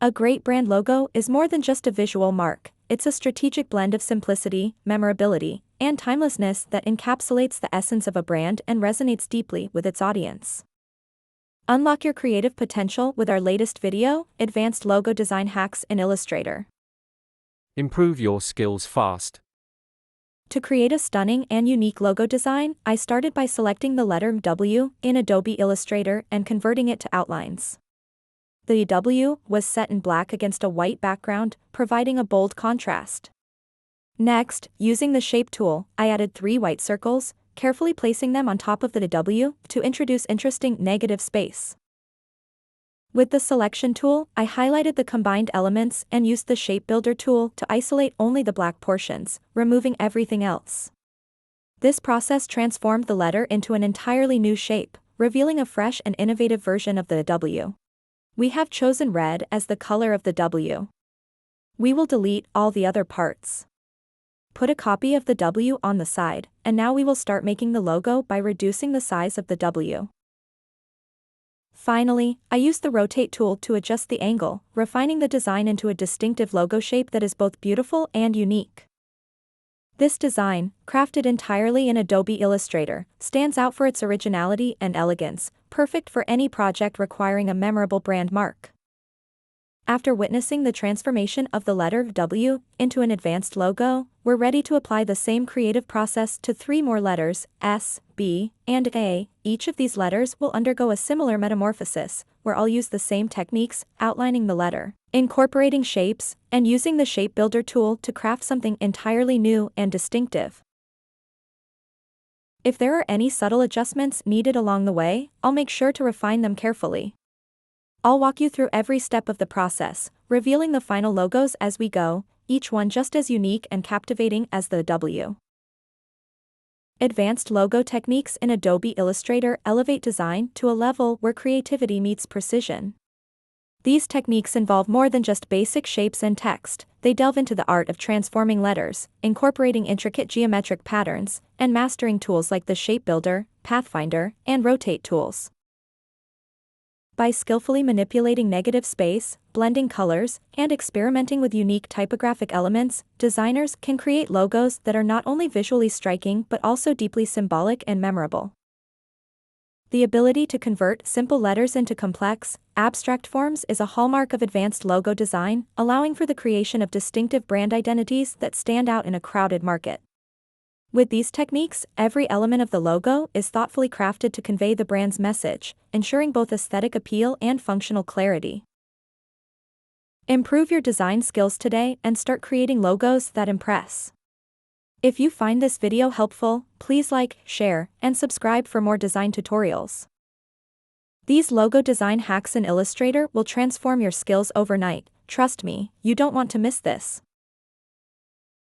A great brand logo is more than just a visual mark, it's a strategic blend of simplicity, memorability, and timelessness that encapsulates the essence of a brand and resonates deeply with its audience. Unlock your creative potential with our latest video, Advanced Logo Design Hacks in Illustrator. Improve your skills fast. To create a stunning and unique logo design, I started by selecting the letter W in Adobe Illustrator and converting it to outlines. The W was set in black against a white background, providing a bold contrast. Next, using the Shape tool, I added 3 white circles, carefully placing them on top of the W to introduce interesting negative space. With the Selection tool, I highlighted the combined elements and used the Shape Builder tool to isolate only the black portions, removing everything else. This process transformed the letter into an entirely new shape, revealing a fresh and innovative version of the W. We have chosen red as the color of the W. We will delete all the other parts. Put a copy of the W on the side, and now we will start making the logo by reducing the size of the W. Finally, I used the Rotate tool to adjust the angle, refining the design into a distinctive logo shape that is both beautiful and unique. This design, crafted entirely in Adobe Illustrator, stands out for its originality and elegance, perfect for any project requiring a memorable brand mark. After witnessing the transformation of the letter W into an advanced logo, we're ready to apply the same creative process to 3 more letters, S, B, and A. Each of these letters will undergo a similar metamorphosis, where I'll use the same techniques, outlining the letter, incorporating shapes, and using the Shape Builder tool to craft something entirely new and distinctive. If there are any subtle adjustments needed along the way, I'll make sure to refine them carefully. I'll walk you through every step of the process, revealing the final logos as we go, each one just as unique and captivating as the W. Advanced logo techniques in Adobe Illustrator elevate design to a level where creativity meets precision. These techniques involve more than just basic shapes and text, they delve into the art of transforming letters, incorporating intricate geometric patterns, and mastering tools like the Shape Builder, Pathfinder, and Rotate tools. By skillfully manipulating negative space, blending colors, and experimenting with unique typographic elements, designers can create logos that are not only visually striking but also deeply symbolic and memorable. The ability to convert simple letters into complex, abstract forms is a hallmark of advanced logo design, allowing for the creation of distinctive brand identities that stand out in a crowded market. With these techniques, every element of the logo is thoughtfully crafted to convey the brand's message, ensuring both aesthetic appeal and functional clarity. Improve your design skills today and start creating logos that impress. If you find this video helpful, please like, share, and subscribe for more design tutorials. These logo design hacks in Illustrator will transform your skills overnight. Trust me, you don't want to miss this.